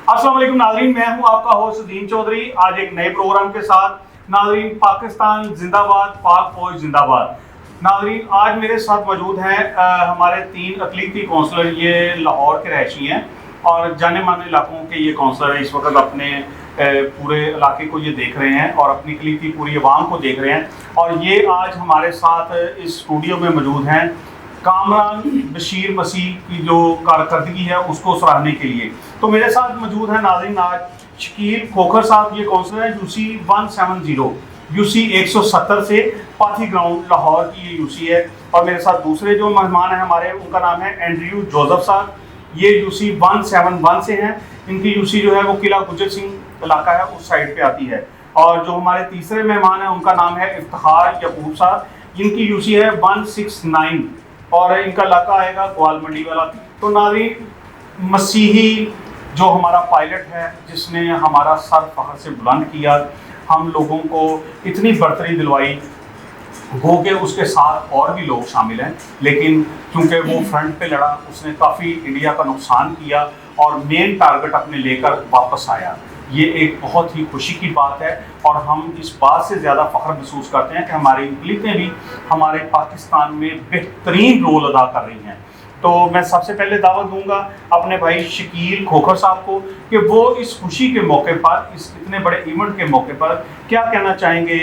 अस्सलाम वालेकुम नाज़रीन, मैं हूं आपका होस्ट दीन चौधरी। आज एक नए प्रोग्राम के साथ। नाज़रीन, पाकिस्तान जिंदाबाद, पाक फौज जिंदाबाद। नाज़रीन, आज मेरे साथ मौजूद हैं हमारे 3 अक़लीती कौंसलर। ये लाहौर के रहशी हैं और जाने माने इलाकों के ये कौंसलर हैं। इस वक्त अपने पूरे इलाके को ये देख रहे हैं और अपनी अक़लीती पूरी अवाम को देख रहे हैं। और ये आज हमारे साथ इस स्टूडियो में मौजूद हैं कामरान बशीर मसीह की जो कारकर्दगी है उसको सराहने के लिए। तो मेरे साथ मौजूद है नाज़रीन आज शकील खोखर साहब। ये कौंसलर है यूसी 170, यूसी 170 से पाथी ग्राउंड लाहौर की ये यूसी है। और मेरे साथ दूसरे जो मेहमान हैं हमारे, उनका नाम है एंड्रयू जोसेफ साहब। ये यूसी 171 से हैं। इनकी यूसी जो है वो किला गुजर सिंह इलाका है, उस साइड पे आती है। और जो हमारे तीसरे मेहमान हैं उनका नाम है इफ्तिखार यकूब साहब। इनकी यूसी है 169 और इनका इलाका आएगा ग्वाल मंडी वाला। तो नाज़रीन, मसीही जो हमारा पायलट है जिसने हमारा सर फख्र से बुलंद किया, हम लोगों को इतनी बरतरी दिलवाई, गो के उसके साथ और भी लोग शामिल हैं, लेकिन क्योंकि वो फ्रंट पे लड़ा, उसने काफ़ी इंडिया का नुकसान किया और मेन टारगेट अपने लेकर वापस आया। ये एक बहुत ही खुशी की बात है और हम इस बात से ज़्यादा फ़ख्र महसूस करते हैं कि हमारी अक़लीतें भी हमारे पाकिस्तान में बेहतरीन रोल अदा कर रही हैं। तो मैं सबसे पहले दावत दूंगा अपने भाई शकील खोखर साहब को कि वो इस खुशी के मौके पर, इस इतने बड़े इवेंट के मौके पर क्या कहना चाहेंगे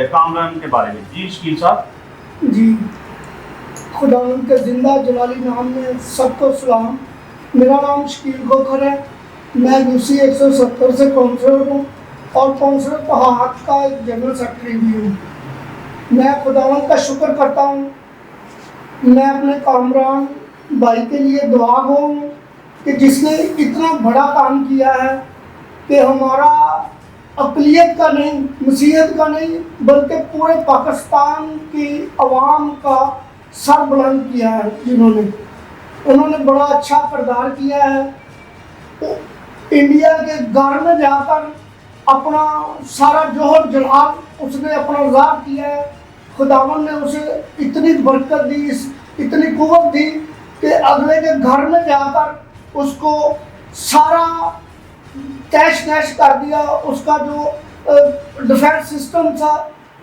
कामरान के बारे में। जी शकील साहब। जी, खुदा के जिंदा जलाली नाम में सबको सलाम। मेरा नाम शकील खोखर है। मैं यूसी 170 से कौंसलर हूँ और कौंसलर पहाड़ का एक जनरल सेक्रेटरी भी हूँ। मैं खुदावंद का शुक्र करता हूँ। मैं अपने कामरान भाई के लिए दुआ गो हूँ कि जिसने इतना बड़ा काम किया है कि हमारा अक़लियत का नहीं, मसीहत का नहीं, बल्कि पूरे पाकिस्तान की आवाम का सर बुलंद किया है। उन्होंने बड़ा अच्छा किरदार किया है। तो इंडिया के घर में जाकर अपना सारा जोहर जलाल उसने अपना ज़ाहिर किया है। खुदावन ने उसे इतनी बरकत दी, इतनी कुव्वत दी कि अगले के घर में जाकर उसको सारा तहस नहस कर दिया। उसका जो डिफेंस सिस्टम था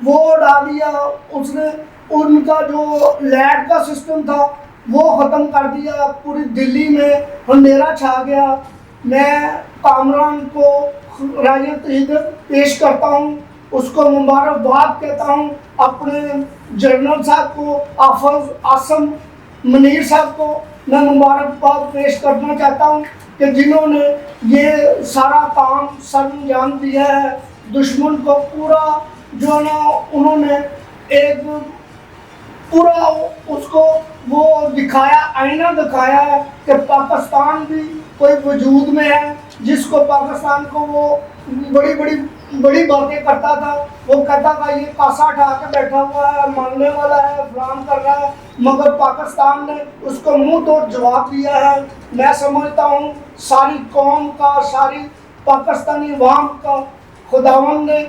वो उड़ा दिया उसने। उनका जो लैंड का सिस्टम था वो ख़त्म कर दिया। पूरी दिल्ली में अंधेरा छा गया। मैं कामरान को राज़ तहसीद पेश करता हूँ, उसको मुबारकबाद कहता हूँ। अपने जनरल साहब को, आफज आसम मनीर साहब को मैं मुबारकबाद पेश करना चाहता हूँ कि जिन्होंने ये सारा काम सर अंजाम दिया है। दुश्मन को पूरा जो है ना, उन्होंने एक पूरा उसको वो दिखाया, आईना दिखाया है कि पाकिस्तान भी कोई वजूद में है। जिसको पाकिस्तान को वो बड़ी बातें करता था, वो कहता था ये कासा उठा के बैठा हुआ है, मानने वाला है, फलान कर रहा है, मगर पाकिस्तान ने उसको मुंह तोड़ जवाब दिया है। मैं समझता हूँ सारी कौम का, सारी पाकिस्तानी अवाम का खुदावन ने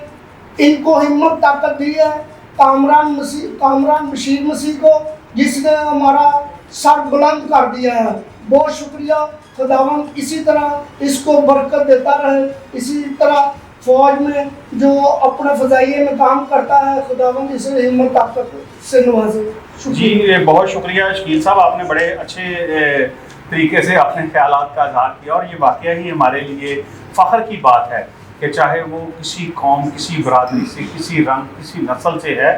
इनको हिम्मत ताकत दी है। कामरान बशीर मसीह को, जिसने हमारा सर बुलंद कर दिया है, बहुत शुक्रिया। खुदावन इसी तरह इसको बरकत देता रहे। इसी तरह फौज में जो अपने फ़ज़ाइये में काम करता है, खुदावन इसे हिम्मत ताकत से नवाजे। जी बहुत शुक्रिया शकील साहब, आपने बड़े अच्छे तरीके से अपने ख्यालात का इज़हार किया और ये वाक़या ही हमारे लिए फ़ख्र की बात है कि चाहे वो किसी कौम, किसी बरादरी से, किसी रंग, किसी नस्ल से है,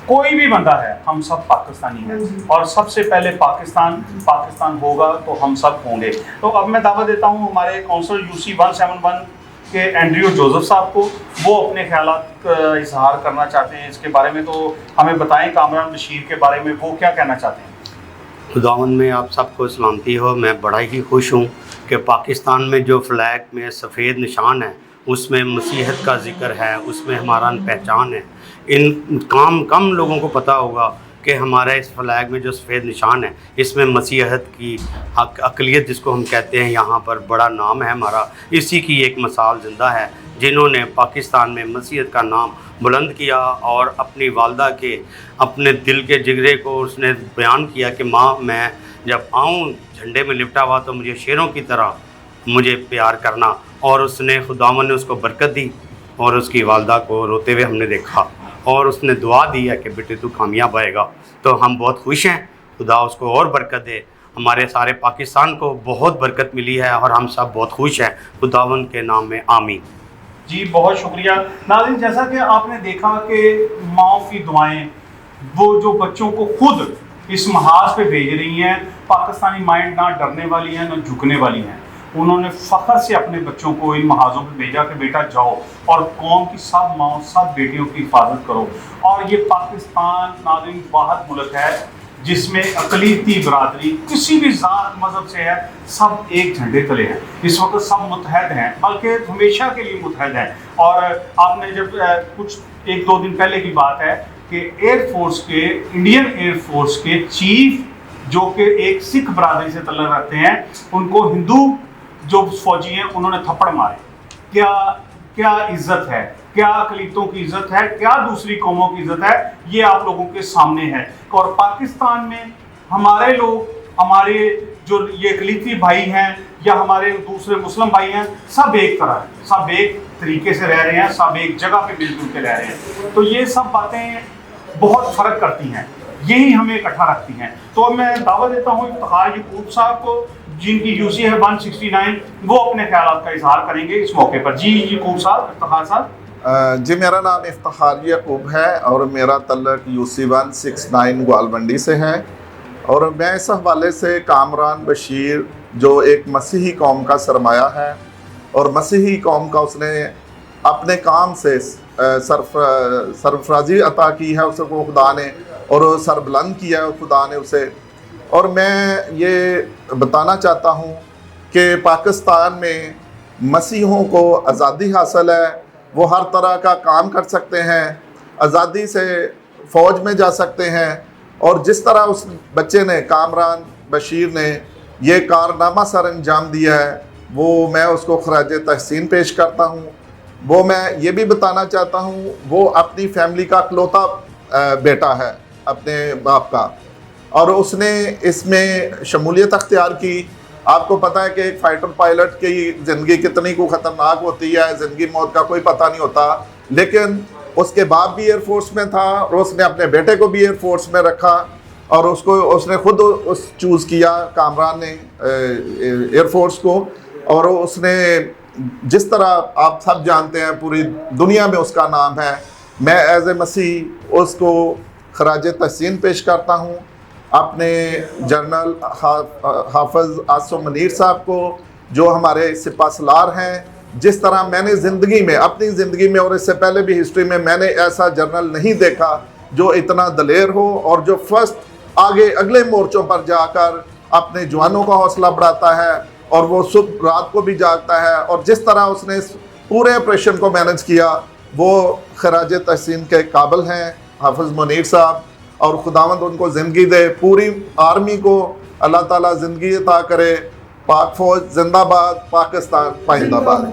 कोई भी बंदा है, हम सब पाकिस्तानी हैं और सबसे पहले पाकिस्तान होगा तो हम सब होंगे। तो अब मैं दावा देता हूँ हमारे कौंसलर यूसी 171 के एंड्रयू जोसेफ साहब को, वो अपने ख्यालात का इजहार करना चाहते हैं इसके बारे में। तो हमें बताएं कामरान बशीर के बारे में वो क्या कहना चाहते हैं। खुदावन में आप सबको सलामती हो। मैं बड़ा ही खुश हूँ कि पाकिस्तान में जो फ्लैग में सफ़ेद निशान है उसमें मसीहत का ज़िक्र है, उसमें हमारा पहचान है। इन कम लोगों को पता होगा कि हमारे इस फ्लैग में जो सफ़ेद निशान है इसमें मसीहत की अक़लियत जिसको हम कहते हैं, यहाँ पर बड़ा नाम है हमारा। इसी की एक मिसाल ज़िंदा है जिन्होंने पाकिस्तान में मसीहत का नाम बुलंद किया और अपनी वालदा के अपने दिल के जिगरे को उसने बयान किया कि माँ, मैं जब आऊँ झंडे में लिपटा हुआ तो मुझे शेरों की तरह मुझे प्यार करना, और उसने खुदावन ने उसको बरकत दी और उसकी वालदा को रोते हुए हमने देखा और उसने दुआ दी है कि बेटे तू कामयाब आएगा। तो हम बहुत खुश हैं, खुदा उसको और बरकत दे। हमारे सारे पाकिस्तान को बहुत बरकत मिली है और हम सब बहुत खुश हैं। खुदावन के नाम में आमीन। जी बहुत शुक्रिया। नाज़रीन, जैसा कि आपने देखा कि माओ की दुआएं वो जो बच्चों को खुद इस महाज पे भेज रही हैं, पाकिस्तानी माइंड ना डरने वाली हैं ना झुकने वाली हैं। उन्होंने फ़ख्र से अपने बच्चों को इन महाजों पे भेजा कि बेटा जाओ और कौम की सब माओ सब बेटियों की हिफाजत करो। और ये पाकिस्तान नाज़रीन वाहिद मुल्क है जिसमें अक़लीती बरादरी किसी भी ज़ात मज़हब से है, सब एक झंडे तले हैं। इस वक्त सब मुत्तहद हैं, बल्कि हमेशा के लिए मुत्तहद हैं। और आपने जब कुछ 1-2 दिन पहले की बात है कि एयरफोर्स के इंडियन एयरफोर्स के चीफ जो कि एक सिख बरादरी से तल्लुक़ रखते हैं, उनको हिंदू जो फौजी हैं उन्होंने थप्पड़ मारे। क्या क्या इज्जत है, क्या अक़लीतों की इज्जत है, क्या दूसरी कौमों की इज्जत है, ये आप लोगों के सामने है। और पाकिस्तान में हमारे लोग, हमारे जो ये अक़लीती भाई हैं या हमारे दूसरे मुस्लिम भाई हैं, सब एक तरह हैं, सब एक तरीके से रह रहे हैं, सब एक जगह पे मिलजुल के रह रहे हैं। तो ये सब बातें बहुत फ़र्क करती हैं, यही हमें इकट्ठा रखती हैं। तो मैं दावा देता हूँ इफ्तिखार याकूब साहब को, जिनकी यूसी है 169, वो अपने ख्यालात का इजहार करेंगे इस मौके पर। जी याकूब साहब, इफ्तिखार साहब। जी, मेरा नाम इफ्तिखार याकूब है और मेरा तल्लुक़ यूसी 169 ग्वालमंडी से है। और मैं इस हवाले से कामरान बशीर जो एक मसीही कौम का सरमाया है और मसीही कौम का उसने अपने काम से सरफराजी अता की है उसको खुदा ने, और सरबुलंद किया है खुदा ने उसे। और मैं ये बताना चाहता हूँ कि पाकिस्तान में मसीहों को आज़ादी हासिल है, वो हर तरह का काम कर सकते हैं, आज़ादी से फ़ौज में जा सकते हैं। और जिस तरह उस बच्चे ने, कामरान बशीर ने, ये कारनामा सर अंजाम दिया है, वो मैं उसको खराज तहसीन पेश करता हूँ। वो मैं ये भी बताना चाहता हूँ, वो अपनी फैमिली का इकलौता बेटा है अपने बाप का, और उसने इसमें शमूलियत अख्तियार की। आपको पता है कि एक फ़ाइटर पायलट की ज़िंदगी कितनी को ख़तरनाक होती है, ज़िंदगी मौत का कोई पता नहीं होता। लेकिन उसके बाप भी एयरफोर्स में था और उसने अपने बेटे को भी एयरफोर्स में रखा, और उसने खुद उस चूज़ किया, कामरान ने, एयरफोर्स को। और उसने जिस तरह आप सब जानते हैं पूरी दुनिया में उसका नाम है। मैं एज़ ए मसीह उसको खराज तहसीन पेश करता हूँ। अपने जनरल हाफिज़ आसिम मुनीर साहब को, जो हमारे सिपाहसालार हैं, जिस तरह मैंने ज़िंदगी में, अपनी ज़िंदगी में और इससे पहले भी हिस्ट्री में, मैंने ऐसा जनरल नहीं देखा जो इतना दलेर हो और जो फर्स्ट आगे अगले मोर्चों पर जाकर अपने जवानों का हौसला बढ़ाता है और वो सुबह रात को भी जागता है। और जिस तरह उसने पूरे ऑपरेशन को मैनेज किया, वो खराज तहसीन के काबिल हैं हाफिज़ मुनीर साहब। और खुदावंद उनको ज़िंदगी दे, पूरी आर्मी को अल्लाह ताला ज़िंदगी अता करे। पाक फ़ौज जिंदाबाद, पाकिस्तान पाइंदाबाद।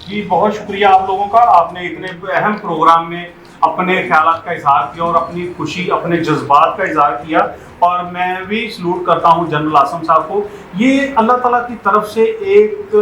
जी बहुत शुक्रिया आप लोगों का, आपने इतने अहम प्रोग्राम में अपने ख्यालात का इजहार किया और अपनी खुशी, अपने जज्बात का इजहार किया। और मैं भी सलूट करता हूँ जनरल आसिम साहब को। ये अल्लाह ताला की तरफ से एक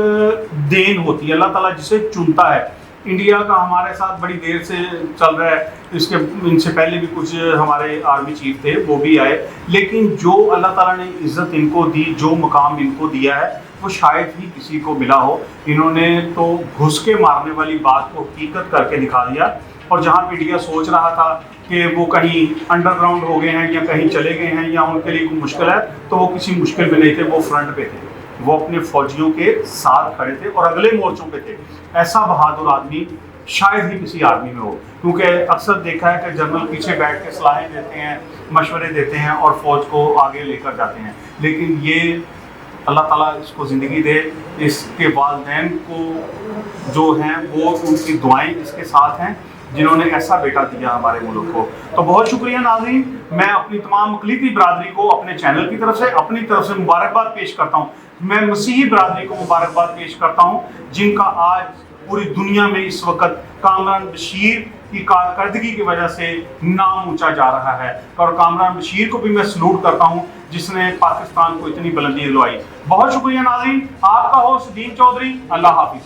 देन होती है, अल्लाह ताला जिसे चुनता है। इंडिया का हमारे साथ बड़ी देर से चल रहा है, इनसे पहले भी कुछ हमारे आर्मी चीफ थे, वो भी आए। लेकिन जो अल्लाह ताला ने इज़्ज़त इनको दी, जो मुकाम इनको दिया है, वो शायद ही किसी को मिला हो। इन्होंने तो घुस के मारने वाली बात को हकीकत करके दिखा दिया। और जहाँ पे इंडिया सोच रहा था कि वो कहीं अंडरग्राउंड हो गए हैं या कहीं चले गए हैं या उनके लिए कोई मुश्किल है, तो वो किसी मुश्किल में नहीं थे, वो फ्रंट पे थे, वो अपने फौजियों के साथ खड़े थे और अगले मोर्चों पे थे। ऐसा बहादुर आदमी शायद ही किसी आर्मी में हो, क्योंकि अक्सर देखा है कि जनरल पीछे बैठ के सलाहें देते हैं, मशवरे देते हैं और फौज को आगे लेकर जाते हैं। लेकिन ये अल्लाह ताला इसको ज़िंदगी दे, इसके वालिदैन को जो हैं वो उनकी दुआएं इसके साथ हैं जिन्होंने ऐसा बेटा दिया हमारे मुल्क को। तो बहुत शुक्रिया नाज़रीन, मैं अपनी तमाम अक़लीती बरादरी को अपने चैनल की तरफ से, अपनी तरफ से मुबारकबाद पेश करता हूँ। मैं मसीही बरादरी को मुबारकबाद पेश करता हूँ जिनका आज पूरी दुनिया में इस वक्त कामरान बशीर की कारकर्दगी की वजह से नाम ऊंचा जा रहा है। और कामरान बशीर को भी मैं सलूट करता हूँ जिसने पाकिस्तान को इतनी बुलंदी दिलवाई। बहुत शुक्रिया नाज़रीन, आपका होस्ट दीन चौधरी। अल्लाह हाफिज।